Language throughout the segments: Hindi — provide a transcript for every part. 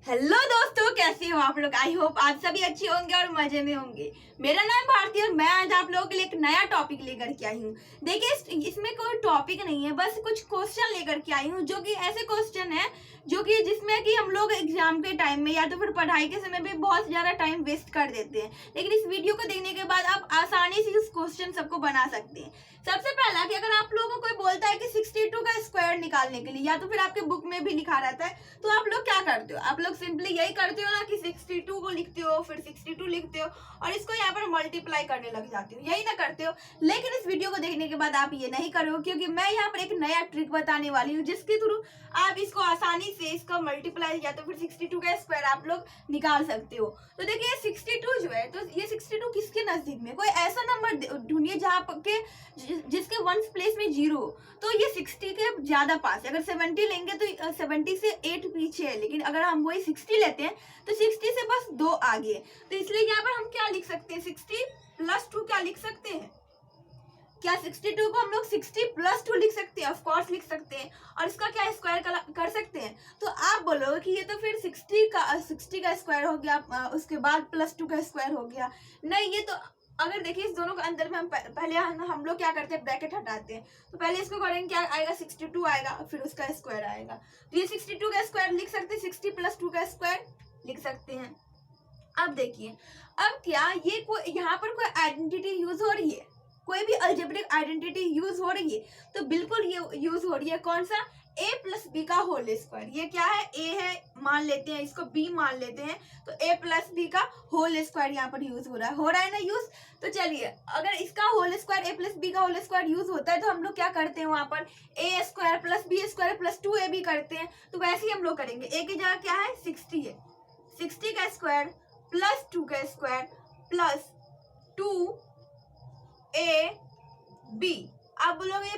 हेलो दोस्तों, कैसे हो आप लोग। आई होप आप सभी अच्छे होंगे और मजे में होंगे। मेरा नाम भारती और मैं आज आप लोगों के लिए एक नया टॉपिक लेकर के आई हूँ। देखिए, इसमें कोई टॉपिक नहीं है, बस कुछ क्वेश्चन लेकर के आई हूँ जो कि ऐसे क्वेश्चन है जो कि जिसमें कि हम लोग एग्जाम के टाइम में या तो फिर पढ़ाई के समय में बहुत ज्यादा टाइम वेस्ट कर देते हैं, लेकिन इस वीडियो को देखने के बाद आप आसानी से इस क्वेश्चन सबको बना सकते हैं। सबसे पहला कि अगर आप लोगों को कोई बोलता है कि 62 का स्क्वायर निकालने के लिए, या तो फिर आपके बुक में भी लिखा रहता है, तो आप लोग क्या करते हो? आप लोग सिंपली यही करते हो ना कि 62 को लिखते हो, फिर 62 लिखते हो और इसको यहाँ पर मल्टीप्लाई करने लग जाते हो, यही ना करते हो। लेकिन इस वीडियो को देखने के बाद आप ये नहीं करो, क्योंकि मैं यहाँ पर एक नया ट्रिक बताने वाली हूँ जिसके थ्रू आप इसको आसानी से इसका मल्टीप्लाई या तो फिर 62 का स्क्वायर आप लोग निकाल सकते हो। तो देखिए 62 जो है, तो ये 62 किसके नजदीक में, कोई ऐसा नंबर ढूंढिए जहाँ के जिसके वंस प्लेस में 0 हो, तो ये 60 के ज्यादा पास है। अगर 70 लेंगे तो 70 से 8 पीछे है, लेकिन अगर हम वही 60 लेते हैं तो 60 से बस 2 आगे है। तो इसलिए यहाँ पर हम क्या लिख सकते हैं, 60 प्लस 2 क्या लिख सकते हैं? क्या 62 को हम लोग 60 प्लस 2 लिख सकते हैं? ऑफ कोर्स लिख सकते हैं। और इसका क्या स्क्वायर कर सकते हैं? तो आप बोलोगे कि ये तो फिर 60 का स्क्वायर हो गया, उसके बाद प्लस 2 का स्क्वायर हो गया। नहीं, ये तो अगर देखिए इस दोनों के अंदर में हम पहले हम लोग क्या करते हैं, ब्रैकेट हटाते हैं। तो पहले इसको करेंगे, क्या आएगा, 62 आएगा, फिर उसका स्क्वायर आएगा। तो ये 62 का स्क्वायर लिख सकते हैं, 60 प्लस 2 का स्क्वायर लिख सकते हैं। अब देखिए, अब क्या ये यहाँ पर कोई आइडेंटिटी यूज हो रही है, कोई भी अलजेब्रिक आइडेंटिटी यूज हो रही है? तो बिल्कुल ये यूज हो रही है। कौन सा? a प्लस बी का होल स्क्वायर। ये क्या है? a है, मान लेते हैं इसको, b मान लेते हैं, तो a प्लस बी का होल स्क्वायर यहाँ पर यूज हो रहा है ना यूज। तो चलिए, अगर इसका whole square a plus B का होल स्क्वायर यूज होता है तो हम लोग क्या करते हैं, वहां पर a square plus B square plus 2ab करते हैं। तो वैसे ही हम लोग करेंगे। a की जगह क्या है, 60 है, 60 का स्क्वायर प्लस 2 का स्क्वायर प्लस 2ab। आप बोलोगे ये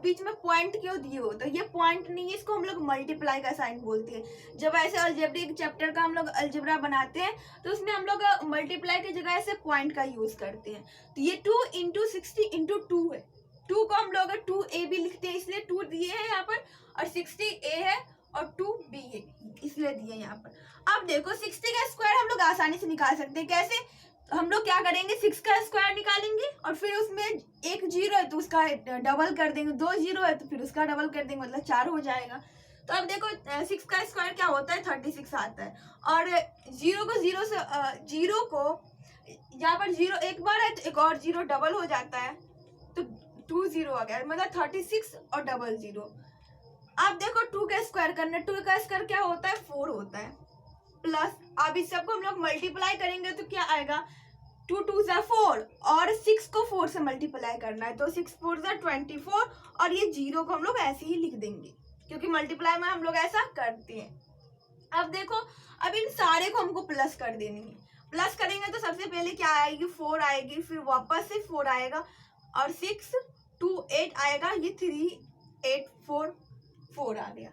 बीच में पॉइंट क्यों दिए हो? तो ये पॉइंट नहीं है, इसको हम लोग मल्टीप्लाई का साइन बोलते हैं। जब ऐसे अलजेब्रिक चैप्टर का हम लोग अलजेब्रा बनाते हैं तो उसमें हम लोग मल्टीप्लाई की जगह ऐसे पॉइंट का यूज करते हैं। तो ये 2 इंटू 60 इंटू 2 है। 2 को हम लोग 2ab लिखते हैं, इसलिए 2 दिए है यहाँ पर, और 60a है और 2b है, इसलिए दिए यहाँ पर। अब देखो 60 का स्क्वायर हम लोग आसानी से निकाल सकते हैं। कैसे? तो हम लोग क्या करेंगे, 6 का स्क्वायर निकालेंगे और फिर उसमें एक 0 है तो उसका डबल कर देंगे, 2 0 है तो फिर उसका डबल कर देंगे, मतलब 4 हो जाएगा। तो अब देखो 6 का स्क्वायर क्या होता है, 36 आता है। और 0 को 0 से 0 को यहाँ पर 0 एक बार है तो एक और 0 डबल हो जाता है, तो 2 0 आ गया, मतलब 36 और डबल 0। अब देखो 2 का स्क्वायर करना, 2 का स्क्वायर क्या होता है, 4 होता है, प्लस अब इस सबको हम लोग मल्टीप्लाई करेंगे तो क्या आएगा, 2 2 ज़ा 4 और 6 को 4 से मल्टीप्लाई करना है, तो 6 4 ज़ा 24 और ये 0 को हम लोग ऐसे ही लिख देंगे क्योंकि मल्टीप्लाई में हम लोग ऐसा करते हैं। अब देखो, अब इन सारे को हमको प्लस कर देनी है। प्लस करेंगे तो सबसे पहले क्या आएगी, 4 आएगी, फिर वापस से 4 आएगा और 6 2 8 आएगा, ये 3 8 4 4 आ गया।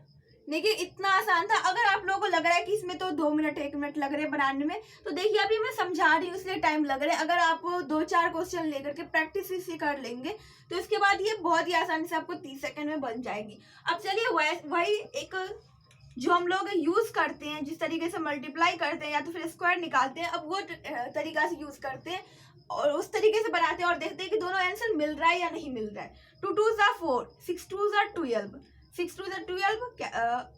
देखिए इतना आसान था। अगर आप लोगों को लग रहा है कि इसमें तो 2 मिनट 1 मिनट लग रहे हैं बनाने में, तो देखिए अभी मैं समझा रही हूँ इसलिए टाइम लग रहा है। अगर आप 2-4 क्वेश्चन लेकर के प्रैक्टिस से कर लेंगे तो इसके बाद ये बहुत ही आसानी से आपको 30 सेकंड में बन जाएगी। अब चलिए वही एक जो हम लोग यूज करते हैं, जिस तरीके से मल्टीप्लाई करते हैं या तो फिर स्क्वायर निकालते हैं, अब वो तरीका से यूज करते हैं और उस तरीके से बनाते हैं और देखते हैं कि दोनों आंसर मिल रहा है या नहीं मिल रहा है। 2 2 ज़ा 4, 6 2 ज़ा 12, 6 2 ज़ा 12,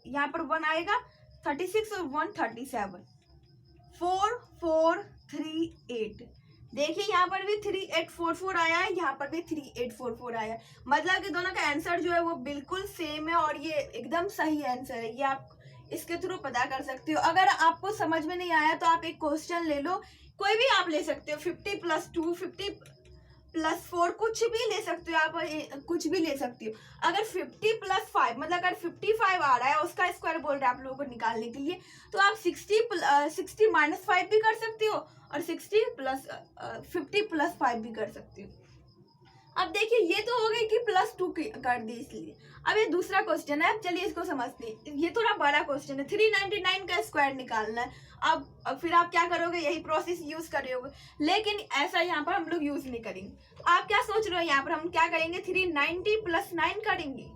यहाँ पर 1 आएगा, 36 और 1 37, 4 4 3 8। देखिए यहाँ पर भी 3 8 4 4 आया है, यहाँ पर भी 3 8 4 4 आया है, मतलब कि दोनों का आंसर जो है वो बिल्कुल सेम है और ये एकदम सही आंसर है। ये आप इसके थ्रू पता कर सकते हो। अगर आपको समझ में नहीं आया तो आप एक क्वेश्चन ले लो, कोई भी आप ले सकते हो, 50 प्लस 2 50 प्लस 4, कुछ भी ले सकते हो आप, कुछ भी ले सकते हो। अगर 50 प्लस 5, मतलब अगर 55 आ रहा है उसका स्क्वायर बोल रहे हैं आप लोगों को निकालने के लिए, तो आप 60 माइनस 5 भी कर सकते हो और 60 प्लस 50 प्लस 5 भी कर सकते हो। अब देखिए ये तो हो गई कि प्लस 2 कर दी इसलिए। अब ये दूसरा क्वेश्चन है, चलिए इसको समझते हैं। ये थोड़ा बड़ा क्वेश्चन है, 399 का स्क्वायर निकालना है। अब फिर आप क्या करोगे, यही प्रोसेस यूज करोगे, लेकिन ऐसा यहाँ पर हम लोग यूज नहीं करेंगे। आप क्या सोच रहे हो, यहाँ पर हम क्या करेंगे, 390 प्लस 9 करेंगे।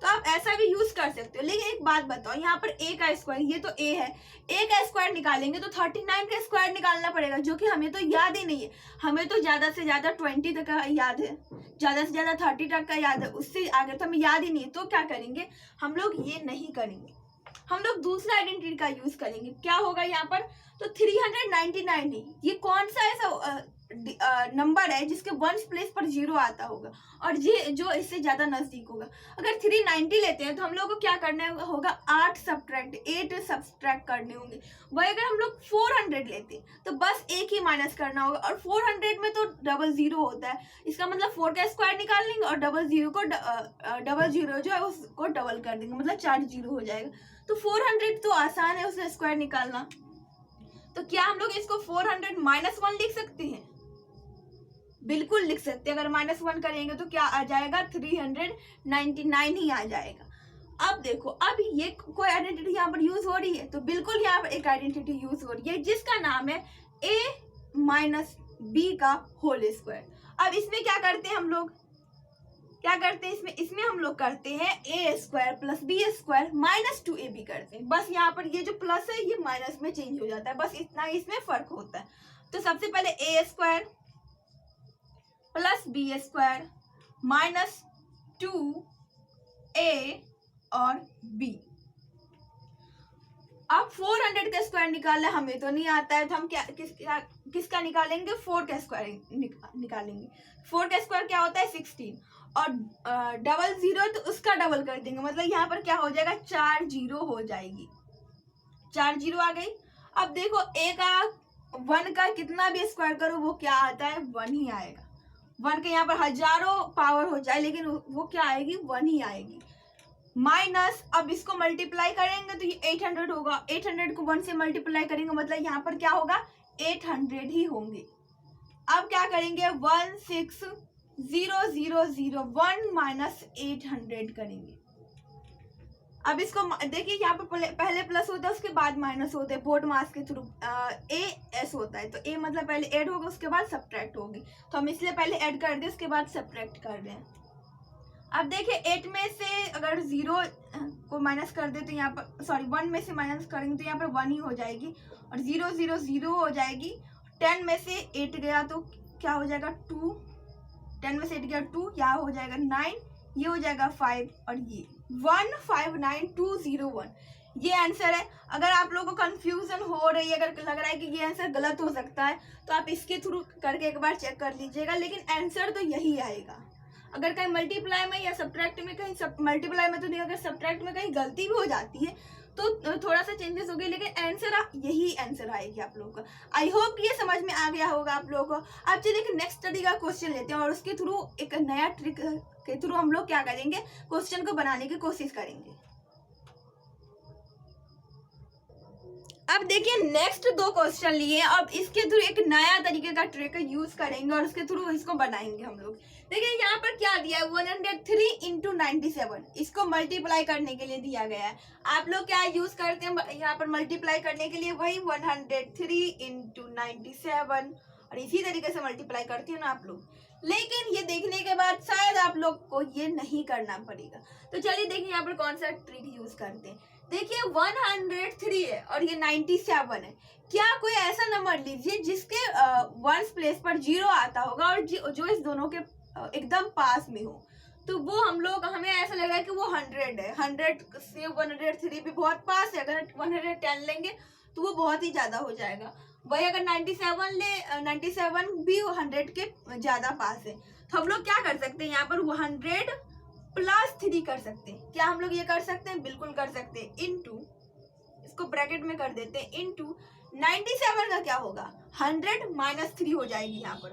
तो आप ऐसा भी यूज कर सकते हो। लेकिन एक बात बताओ, यहाँ पर a का स्क्वायर, ये तो a है, a का स्क्वायर निकालेंगे तो 39 का स्क्वायर निकालना पड़ेगा, जो कि हमें तो याद ही नहीं है। हमें तो ज्यादा से ज्यादा 20 तक का याद है, ज्यादा से ज्यादा 30 तक का याद है, उससे आगे तो हमें याद ही नहीं है। तो क्या करेंगे हम लोग, ये नहीं करेंगे, हम लोग दूसरा आइडेंटिटी का यूज करेंगे। क्या होगा यहाँ पर, तो 399, ये कौन सा ऐसा नंबर है जिसके वंस प्लेस पर 0 आता होगा और ये जो इससे ज्यादा नजदीक होगा। अगर 390 लेते हैं तो हम लोग को क्या करना होगा, 8 सब्सट्रैक्ट करने होंगे। वही अगर हम लोग 400 लेते हैं तो बस एक ही माइनस करना होगा, और 400 में तो 00 होता है, इसका मतलब 4 का स्क्वायर निकाल लेंगे और 00 जो है उसको डबल कर देंगे, मतलब 4 0 हो जाएगा। तो 400 तो आसान है उसका स्क्वायर निकालना। तो क्या हम लोग इसको 400 -1 लिख सकते हैं? बिल्कुल लिख सकते हैं। अगर -1 करेंगे तो क्या आ जाएगा, 399 ही आ जाएगा। अब देखो, अब ये कोई आइडेंटिटी यहाँ पर यूज हो रही है, तो बिल्कुल यहाँ पर एक आइडेंटिटी यूज हो रही है जिसका नाम है a - b का होल स्क्वायर। अब इसमें क्या करते हैं हम लोग, क्या करते हैं इसमें हम लोग करते हैं a square plus b square -2ab करते हैं। बस यहाँ पर ये जो प्लस है ये माइनस में चेंज हो जाता है, बस इतना ही इसमें फर्क होता है। तो सबसे पहले a square plus b square -2a और b। अब 400 का स्क्वायर निकालना हमें तो नहीं आता है, तो हम किसका निकालेंगे, 4 का स्क्वायर निकालेंगे। 4 का स्क्वायर क्या होता है, 16, और 00 तो उसका डबल कर देंगे, मतलब यहाँ पर क्या हो जाएगा, 4 0 हो जाएगी, 4 0 आ गई। अब देखो a का 1 का कितना भी स्क्वायर करो वो क्या आता है, 1 ही आएगा। 1 के यहाँ पर हजारों पावर हो जाए लेकिन वो क्या आएगी, 1 ही आएगी। माइनस, अब इसको मल्टीप्लाई करेंगे तो ये 800 होगा, 800 को 1 से मल्टीप्लाई करेंगे मतलब यहाँ पर क्या होगा, 800 ही होंगे। अब क्या करेंगे, 16001 -800 करेंगे। अब इसको देखिए, यहाँ पर पहले प्लस होता है उसके बाद माइनस होता है, बोर्ड मास के थ्रू ए एस होता है, तो ए मतलब पहले ऐड होगा उसके बाद सब्ट्रैक्ट होगी, तो हम इसलिए पहले ऐड कर दें उसके बाद सब्ट्रैक्ट कर दें। अब देखिए 8 में से अगर 0 को माइनस कर दे तो यहाँ पर, सॉरी 1 में से माइनस करेंगे तो यहाँ पर 1 ही हो जाएगी, और 0 0 0 हो जाएगी। 10 में से 8 गया तो क्या हो जाएगा, 2, 10 में से 8 गया 2, यहाँ हो जाएगा 9, ये हो जाएगा 5, और ये 159201 ये आंसर है। अगर आप लोगों को कंफ्यूजन हो रही है, अगर लग रहा है कि ये आंसर गलत हो सकता है, तो आप इसके थ्रू करके एक बार चेक कर लीजिएगा, लेकिन आंसर तो यही आएगा। अगर कहीं मल्टीप्लाई में या सब्ट्रैक्ट में कहीं मल्टीप्लाई में तो नहीं, अगर सब्ट्रैक्ट में कहीं गलती भी हो जाती है तो थोड़ा सा चेंजेस हो गए, लेकिन आंसर यही आंसर आएगी आप लोगों का। आई होप ये समझ में आ गया होगा आप लोगों को। अब चलिए एक नेक्स्ट स्टडी का क्वेश्चन लेते हैं और उसके थ्रू एक नया ट्रिक के थ्रू हम लोग क्या करेंगे, क्वेश्चन को बनाने की कोशिश करेंगे। अब देखिए नेक्स्ट 2 क्वेश्चन लिए, अब इसके थ्रू एक नया तरीके का ट्रिक यूज करेंगे और उसके थ्रू इसको बनाएंगे हम लोग। देखिए यहाँ पर क्या दिया है, 103 × 97, इसको मल्टीप्लाई करने के लिए दिया गया है। आप लोग क्या यूज करते हैं यहाँ पर मल्टीप्लाई करने के लिए, वही 103 × 97, और इसी तरीके से मल्टीप्लाई करते हैं ना आप लोग। लेकिन ये देखने के बाद शायद आप लोग को ये नहीं करना पड़ेगा, तो चलिए देखिए यहाँ पर कौन सा ट्रिक यूज करते हैं। देखिए 103 है और ये 97 है, क्या कोई ऐसा नंबर लीजिए जिसके वंस प्लेस पर 0 आता होगा और जो इस दोनों के एकदम पास में हो, तो वो हम लोग, हमें ऐसा लग रहा है कि वो 100 है। 100 से 103 भी बहुत पास है, अगर 110 लेंगे तो वो बहुत ही ज्यादा हो जाएगा। वही अगर 97 भी 100 के ज्यादा पास है, तो हम लोग क्या कर सकते हैं, यहाँ पर 100 + 3 कर सकते हैं। क्या हम लोग ये कर सकते हैं, बिल्कुल कर सकते हैं। इनटू, इसको ब्रैकेट में कर देते हैं, इनटू 97 का क्या होगा, 100 - 3 हो जाएगी। यहाँ पर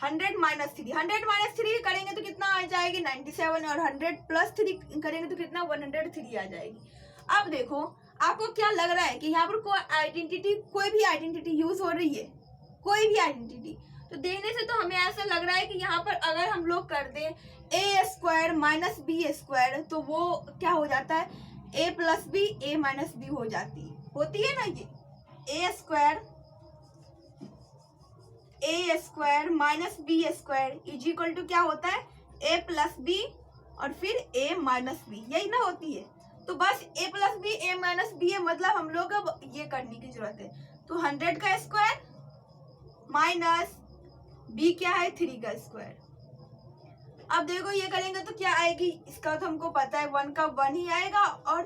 100 - 3, 100 - 3 करेंगे तो कितना आ जाएगी 97, और 100 + 3 करेंगे तो कितना 103 आ जाएगी। अब देखो आपको क्या लग रहा है कि यहाँ पर कोई भी आइडेंटिटी यूज हो रही है, कोई भी आइडेंटिटी, तो देखने से तो हमें ऐसा लग रहा है कि यहाँ पर अगर हम लोग कर दें a² - b² तो वो क्या हो जाता है, a + b a - b हो जाती है ना। ये a² - b² = क्या होता है, a + b और फिर a माइनस बी, यही ना होती है। तो बस a plus B a minus B है, मतलब हम लोग अब ये करने की जरूरत है। तो 100 का स्क्वायर माइनस b क्या है 3 का स्क्वायर। अब देखो ये करेंगे तो क्या आएगी, इसका तो हमको पता है 1 का 1 ही आएगा और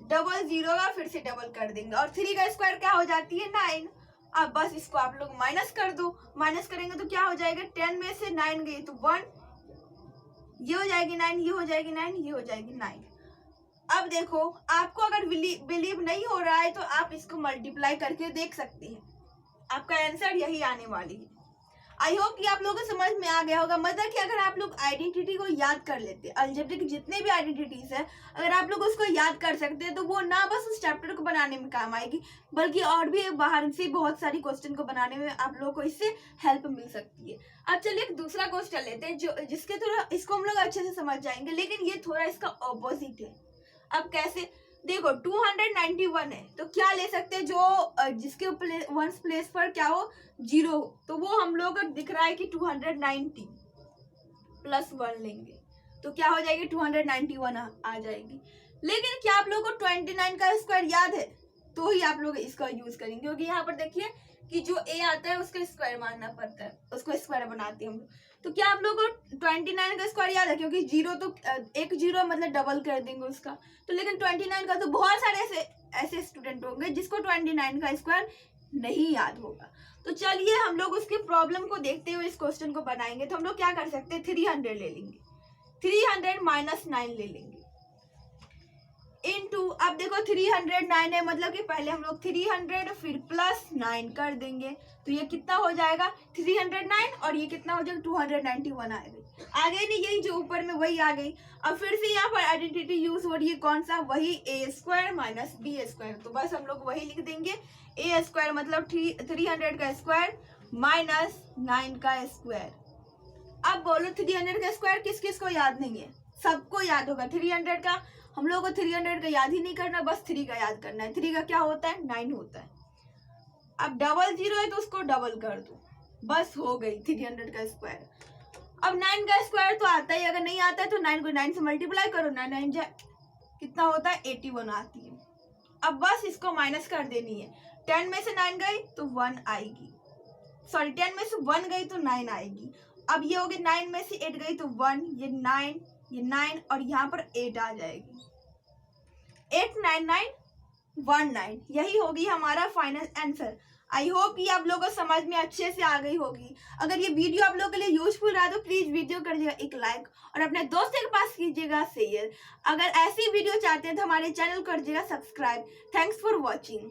डबल 0 का फिर से डबल कर देंगे और 3 का स्क्वायर क्या हो जाती है 9। अब बस इसको आप लोग माइनस कर दो, माइनस करेंगे तो क्या हो जाएगा 10 में से 9 गई तो 1, ये हो जाएगी 9, ये हो जाएगी 9, ये हो जाएगी 9। अब देखो आपको अगर बिलीव नहीं हो रहा है तो आप इसको मल्टीप्लाई करके देख सकते हैं, आपका आंसर यही आने वाली है। आई होप कि आप लोगों को समझ में आ गया होगा। मतलब कि अगर आप लोग आइडेंटिटी को याद कर लेते, अलजेब्रा की जितने भी आइडेंटिटीज है अगर आप लोग उसको याद कर सकते हैं तो वो ना बस उस चैप्टर को बनाने में काम आएगी बल्कि और भी बाहर से बहुत सारी क्वेश्चन को बनाने में आप लोगों को इससे हेल्प मिल सकती है। अब चलिए एक दूसरा क्वेश्चन लेते हैं जो जिसके थोड़ा इसको हम लोग अच्छे से समझ जाएंगे, लेकिन ये थोड़ा इसका ऑपोजिट है। अब कैसे, देखो 291 है तो क्या ले सकते हैं जो जिसके वंस प्लेस पर क्या हो 0 हो, तो वो हम लोग को दिख रहा है कि 290 प्लस 1 लेंगे तो क्या हो जाएगी 291 आ जाएगी। लेकिन क्या आप लोगों को 29 का स्क्वायर याद है, तो ही आप लोग इसका यूज करेंगे, क्योंकि यहाँ पर देखिए कि जो a आता है उसका स्क्वायर मानना पड़ता है, उसको स्क्वायर बनाते हैं हम लोग। तो क्या आप लोगों को 29 का स्क्वायर याद है, क्योंकि 0 तो एक 0 मतलब डबल कर देंगे उसका, तो लेकिन 29 का तो बहुत सारे ऐसे स्टूडेंट होंगे जिसको 29 का स्क्वायर नहीं याद होगा। तो चलिए हम लोग उसके प्रॉब्लम को देखते हुए इस क्वेश्चन को बनाएंगे। तो हम लोग क्या कर सकते हैं 300 ले लेंगे, 300 माइनस 9 ले लेंगे इनटू, अब देखो 309 है मतलब कि पहले हम लोग 300 फिर प्लस 9 कर देंगे तो ये कितना हो जाएगा 309 और ये कितना हो जाएगा 291 आ गई नहीं, यही जो ऊपर में वही आ गई। अब फिर से यहाँ पर आइडेंटिटी यूज हो रही है, कौन सा, वही a square minus b square, तो बस हम लोग वही लिख देंगे a स्क्वायर मतलब 300 का स्क्वायर माइनस 9 का स्क्वायर। अब बोलो 300 का स्क्वायर किस किस को याद नहीं है, सबको याद होगा 300 का, हम लोगों को 300 का याद ही नहीं करना, बस 3 का याद करना है। 3 का क्या होता है 9 होता है। अब डबल 0 है तो उसको डबल कर दो, बस हो गई 300 का स्क्वायर। अब 9 का स्क्वायर तो आता है, अगर नहीं आता है तो 9 को 9 से मल्टीप्लाई करो, 9 कितना होता है 81 आती है। अब बस इसको माइनस कर देनी है, 10 में से 9 गई तो 1 आएगी, सॉरी 10 में से 1 गई तो 9 आएगी। अब ये हो गई 9 में से 8 गई तो 1, ये 9 और यहाँ पर 8 आ जाएगी, 89919, यही होगी हमारा फाइनल आंसर। आई होप कि आप लोगों को समझ में अच्छे से आ गई होगी। अगर ये वीडियो आप लोगों के लिए यूजफुल रहा तो प्लीज वीडियो करिएगा एक लाइक और अपने दोस्तों के पास कीजिएगा शेयर। अगर ऐसी वीडियो चाहते हैं तो हमारे चैनल को करिएगा सब्सक्राइब। Thanks for watching.